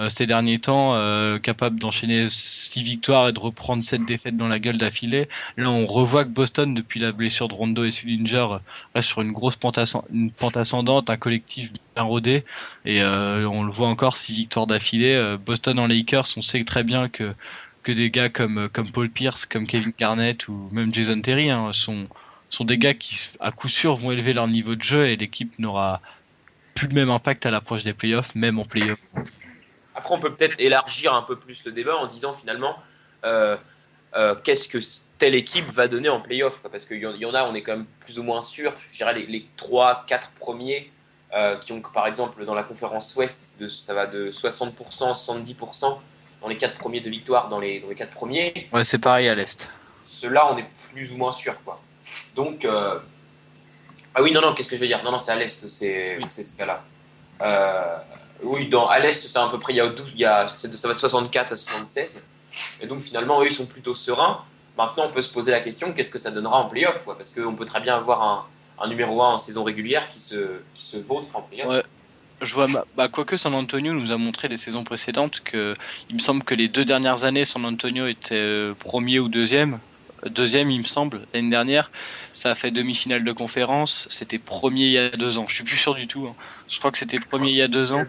ces derniers temps, capable d'enchaîner 6 victoires et de reprendre 7 défaites dans la gueule d'affilée. Là, on revoit que Boston, depuis la blessure de Rondo et Sullinger, reste sur une grosse pente ascendante, un collectif bien rodé, et on le voit encore, 6 victoires d'affilée. Boston en Lakers, on sait très bien que des gars comme Paul Pierce, comme Kevin Garnett ou même Jason Terry sont des gars qui, à coup sûr, vont élever leur niveau de jeu, et l'équipe n'aura plus le même impact à l'approche des playoffs, même en playoffs. Après, on peut peut-être élargir un peu plus le débat en disant finalement qu'est-ce que telle équipe va donner en playoff, parce qu'il y en a, on est quand même plus ou moins sûr. Je dirais les 3-4 premiers qui ont, par exemple, dans la conférence Ouest, ça va de 60%, 70% dans les 4 premiers de victoire dans les 4 premiers. Ouais, c'est pareil à l'Est. Ceux-là, on est plus ou moins sûr, quoi. Donc, ah oui, non, qu'est-ce que je veux dire? Non, c'est à l'Est, c'est ce cas-là. Oui, à l'Est, c'est à peu près, ça va de 64 à 76. Et donc, finalement, eux, ils sont plutôt sereins. Maintenant, on peut se poser la question, qu'est-ce que ça donnera en play-off, quoi? Parce qu'on peut très bien avoir un numéro 1 en saison régulière qui se vautre en play-off. Ouais. Je vois, quoique San Antonio nous a montré les saisons précédentes que il me semble que les 2 dernières années, San Antonio était premier ou deuxième. Deuxième, il me semble, l'année dernière. Ça a fait demi-finale de conférence. C'était premier il y a 2 ans. Je suis plus sûr du tout. Hein. Je crois que c'était premier il y a 2 ans.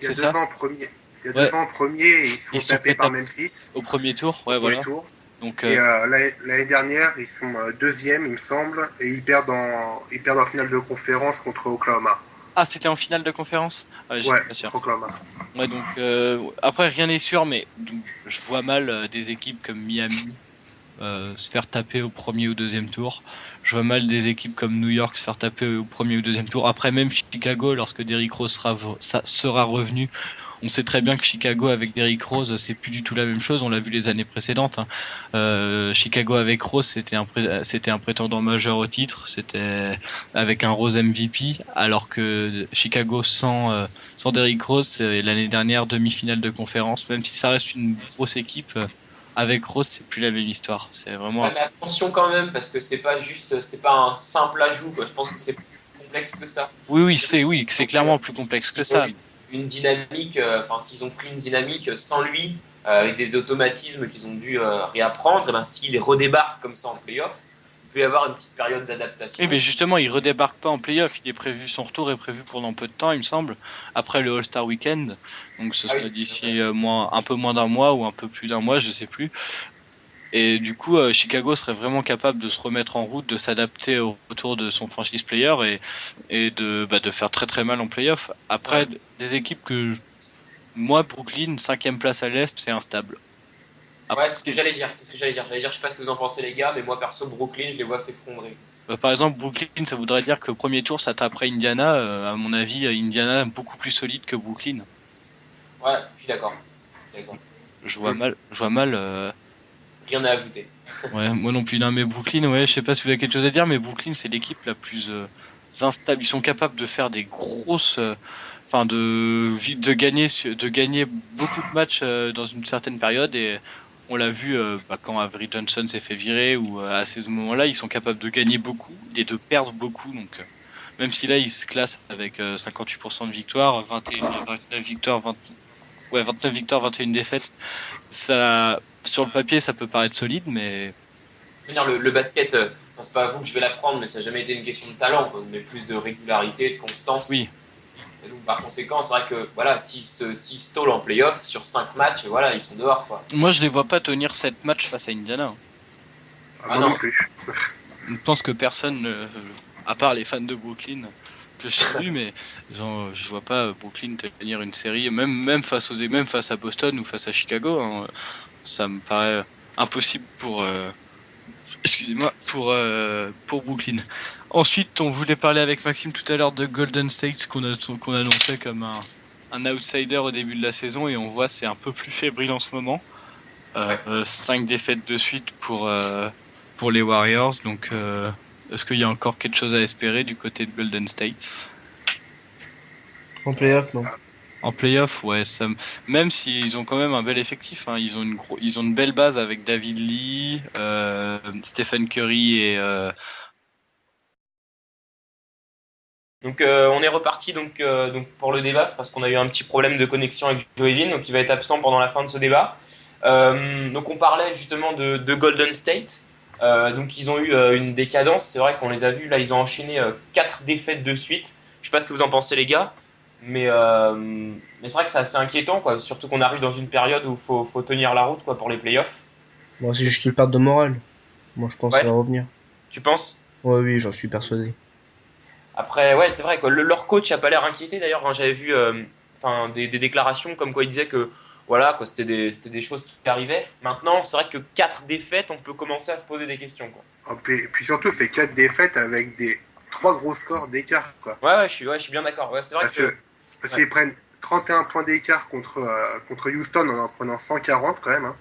Il y a 2 ans premier. Il y a 2 ans premier, et ils se font taper par Memphis. Au premier tour, ouais, voilà. Donc, et l'année dernière, ils sont deuxième, il me semble, et ils perdent en finale de conférence contre Oklahoma. Ah, c'était en finale de conférence? Ouais, pas sûr. contre Oklahoma. Ouais, donc après rien n'est sûr, mais donc, je vois mal des équipes comme Miami se faire taper au premier ou deuxième tour. Je vois mal des équipes comme New York se faire taper au premier ou deuxième tour. Après, même Chicago, lorsque Derrick Rose sera revenu, on sait très bien que Chicago avec Derrick Rose, c'est plus du tout la même chose. On l'a vu les années précédentes. Hein. Chicago avec Rose, c'était un prétendant majeur au titre. C'était avec un Rose MVP, alors que Chicago sans Derrick Rose, c'est l'année dernière demi-finale de conférence. Même si ça reste une grosse équipe, avec Rose, c'est plus la même histoire. C'est vraiment. Ouais, mais attention quand même, parce que c'est pas un simple ajout, quoi. Je pense que c'est plus complexe que ça. Oui, c'est clairement plus complexe que ça. Une dynamique, s'ils ont pris une dynamique sans lui, avec des automatismes qu'ils ont dû réapprendre, et ben s'il redébarque comme ça en playoff, il peut y avoir une petite période d'adaptation. Oui, mais justement, il redébarque pas en playoff. Son retour est prévu pendant peu de temps, il me semble, après le All-Star Weekend. Donc ce sera d'ici un peu moins d'un mois ou un peu plus d'un mois, je sais plus. Et du coup, Chicago serait vraiment capable de se remettre en route, de s'adapter au retour de son franchise player et de faire très très mal en playoff. Après, des équipes que moi, Brooklyn, 5e place à l'Est, c'est instable. Après, c'est ce que j'allais dire. J'allais dire, je sais pas ce que vous en pensez les gars, mais moi perso, Brooklyn, je les vois s'effondrer. Par exemple, Brooklyn, ça voudrait dire que premier tour, ça taperait Indiana. À mon avis, Indiana beaucoup plus solide que Brooklyn. Ouais, je suis d'accord. Je vois mal. Rien à ajouter. Ouais, moi non plus. Non, mais Brooklyn, ouais, je sais pas si vous avez quelque chose à dire, mais Brooklyn, c'est l'équipe la plus instable. Ils sont capables de faire des grosses, de gagner beaucoup de matchs dans une certaine période, et on l'a vu quand Avery Johnson s'est fait virer, ou à ces moments-là, ils sont capables de gagner beaucoup et de perdre beaucoup. Donc même si là il se classe avec 58% de victoires, 29 victoires, 29 victoires, 21 défaites. Ça, sur le papier, ça peut paraître solide, mais Le basket, c'est pas à vous que je vais l'apprendre, mais ça n'a jamais été une question de talent, quoi, mais plus de régularité, de constance. oui. Et donc, par conséquent, c'est vrai que voilà, s'ils stallent en playoff sur 5 matchs, voilà, ils sont dehors, quoi. Moi, je les vois pas tenir 7 matchs face à Indiana. Moi non. non plus. Je pense que personne, à part les fans de Brooklyn, que je salue, mais je vois pas Brooklyn tenir une série, même face à Boston ou face à Chicago. Hein, ça me paraît impossible excusez-moi, pour Brooklyn. Ensuite, on voulait parler avec Maxime tout à l'heure de Golden State, qu'on annonçait comme un outsider au début de la saison, et on voit c'est un peu plus fébrile en ce moment. 5 défaites de suite pour les Warriors, donc est-ce qu'il y a encore quelque chose à espérer du côté de Golden State? En playoff, non. En playoff, ouais, même s'ils ont quand même un bel effectif, hein, ils ont une belle base avec David Lee, Stephen Curry et Donc on est reparti donc pour le débat, c'est parce qu'on a eu un petit problème de connexion avec Joevin, donc il va être absent pendant la fin de ce débat. Donc on parlait justement de Golden State. Donc ils ont eu une décadence, c'est vrai qu'on les a vus, là ils ont enchaîné 4 défaites de suite. Je sais pas ce que vous en pensez les gars, mais c'est vrai que c'est assez inquiétant, quoi. Surtout qu'on arrive dans une période où faut tenir la route, quoi, pour les playoffs. Bon, c'est juste une perte de morale. Moi, je pense que ça va revenir. Tu penses? Ouais, oui, j'en suis persuadé. Après, ouais, c'est vrai, quoi. Leur coach a pas l'air inquiété d'ailleurs. Hein, j'avais vu des déclarations comme quoi il disait que voilà, quoi, c'était des choses qui arrivaient. Maintenant, c'est vrai que 4 défaites, on peut commencer à se poser des questions, quoi. Et puis surtout, c'est 4 défaites avec des 3 gros scores d'écart, quoi. Ouais, je suis bien d'accord. Ouais, c'est vrai parce qu'ils prennent 31 points d'écart contre Houston en prenant 140 quand même. Hein.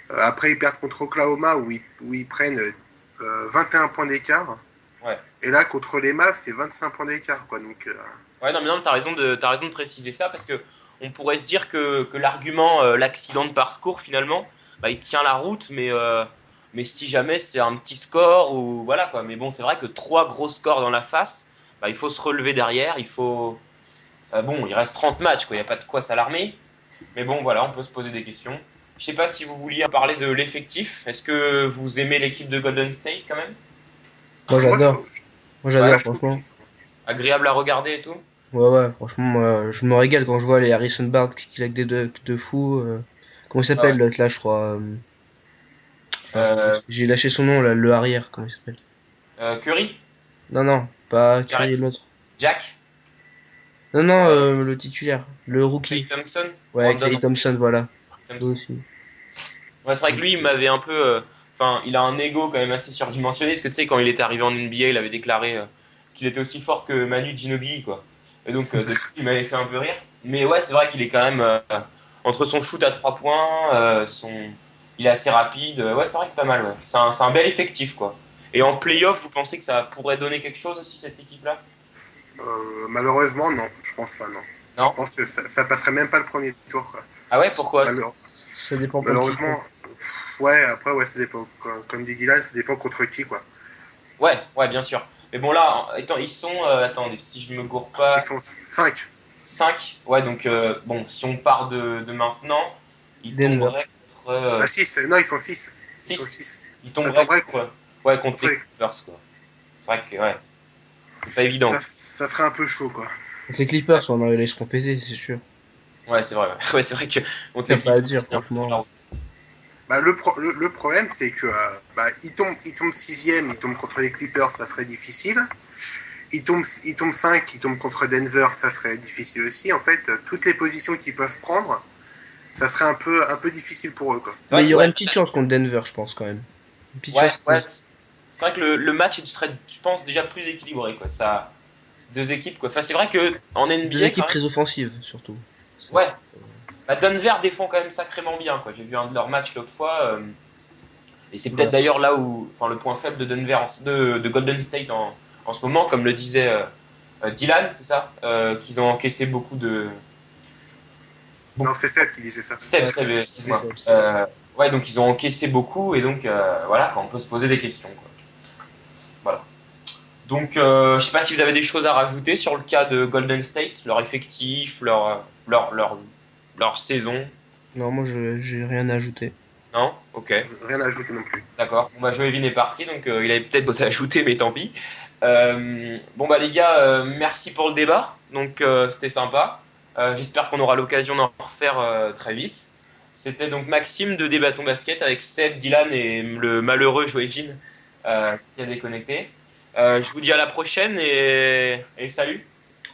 Après, ils perdent contre Oklahoma où ils prennent 21 points d'écart. Ouais. Et là, contre les Mavs, c'est 25 points d'écart, quoi. Donc, ouais, non, t'as raison de préciser ça parce que on pourrait se dire que l'argument l'accident de parcours finalement, bah, il tient la route, mais si jamais c'est un petit score ou voilà quoi. Mais bon, c'est vrai que 3 gros scores dans la face, bah, il faut se relever derrière, il faut bon, il reste 30 matchs, quoi. Il n'y a pas de quoi s'alarmer. Mais bon, voilà, on peut se poser des questions. Je sais pas si vous vouliez parler de l'effectif. Est-ce que vous aimez l'équipe de Golden State quand même? Moi, j'adore. Moi, j'adore, ouais, franchement. Agréable à regarder et tout? Ouais, franchement, moi, je me régale quand je vois les Harrison Barnes qui claquent des deux de fou. Comment il s'appelle, l'autre là, je crois. J'ai lâché son nom, là, le arrière, comment il s'appelle? Curry? Non, pas Jared? Curry, l'autre. Jack? Non, le titulaire, le rookie. Klay Thompson? Ouais, Brandon Klay Thompson, voilà. Thompson. Lui aussi. Ouais, c'est vrai que lui, il m'avait un peu. Enfin, il a un ego quand même assez surdimensionné. Parce que tu sais, quand il était arrivé en NBA, il avait déclaré qu'il était aussi fort que Manu Ginobili, quoi. Et donc, depuis, il m'avait fait un peu rire. Mais ouais, c'est vrai qu'il est quand même. Entre son shoot à 3 points, il est assez rapide. Ouais, c'est vrai que c'est pas mal. Ouais. C'est un bel effectif, quoi. Et en playoff, vous pensez que ça pourrait donner quelque chose aussi, cette équipe-là? malheureusement, non. Je pense pas, non. Non. Je pense que ça passerait même pas le premier tour, quoi. Ah ouais, pourquoi? Ça dépend pas. Malheureusement, ouais, après, ouais, ça dépend. Comme dit Guylaine, ça dépend contre qui, quoi. Ouais, bien sûr. Mais bon, là, attends, ils sont. Attendez, si je me gourre pas. Ils sont 5. 5. Ouais, donc, bon, si on part de maintenant, ils Denver. tomberaient contre. Ah, 6. Non, ils sont 6. 6. Ils tomberaient contre les Clippers, quoi. C'est vrai que, ouais. C'est pas évident. Ça serait un peu chaud, quoi. Les Clippers, on arrive, ils seront pétés, c'est sûr. Ouais, c'est vrai. Ouais, c'est vrai que. T'as pas à dire, franchement. Bah, le problème, c'est que ils tombent 6e, ils tombent contre les Clippers, ça serait difficile. Ils tombent 5, ils tombent contre Denver, ça serait difficile aussi. En fait, toutes les positions qu'ils peuvent prendre, ça serait un peu difficile pour eux, quoi. Mais il y aurait une petite chance contre Denver, je pense, quand même. Une petite chance. Ouais. C'est vrai que le match serait, je pense, déjà plus équilibré, quoi. Ça, deux équipes, quoi. Enfin, c'est vrai que en NBA, deux équipes très offensives, surtout. Ouais. Bah, Denver défend quand même sacrément bien, quoi. J'ai vu un de leurs matchs l'autre fois, et c'est peut-être d'ailleurs là où, enfin, le point faible de Denver, de Golden State en ce moment, comme le disait Dylan, c'est ça, qu'ils ont encaissé beaucoup de. Non, c'est Seb qui disait ça. Seb, excuse-moi. Ouais, donc ils ont encaissé beaucoup, et donc voilà, on peut se poser des questions, quoi. Voilà. Donc, je sais pas si vous avez des choses à rajouter sur le cas de Golden State, leur effectif, leur saison. Non, moi j'ai rien à ajouter. Non? Ok, Rien à ajouter non plus. d'accord. Bon, bah, Joevin est parti, donc il avait peut-être bossé à ajouter, mais tant pis. Bon, bah, les gars, merci pour le débat. Donc, c'était sympa. J'espère qu'on aura l'occasion d'en refaire très vite. C'était donc Maxime de Débattons Basket avec Seb, Dylan et le malheureux Joevin qui a déconnecté. Je vous dis à la prochaine et salut.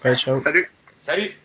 Ouais, ciao. Salut! Salut!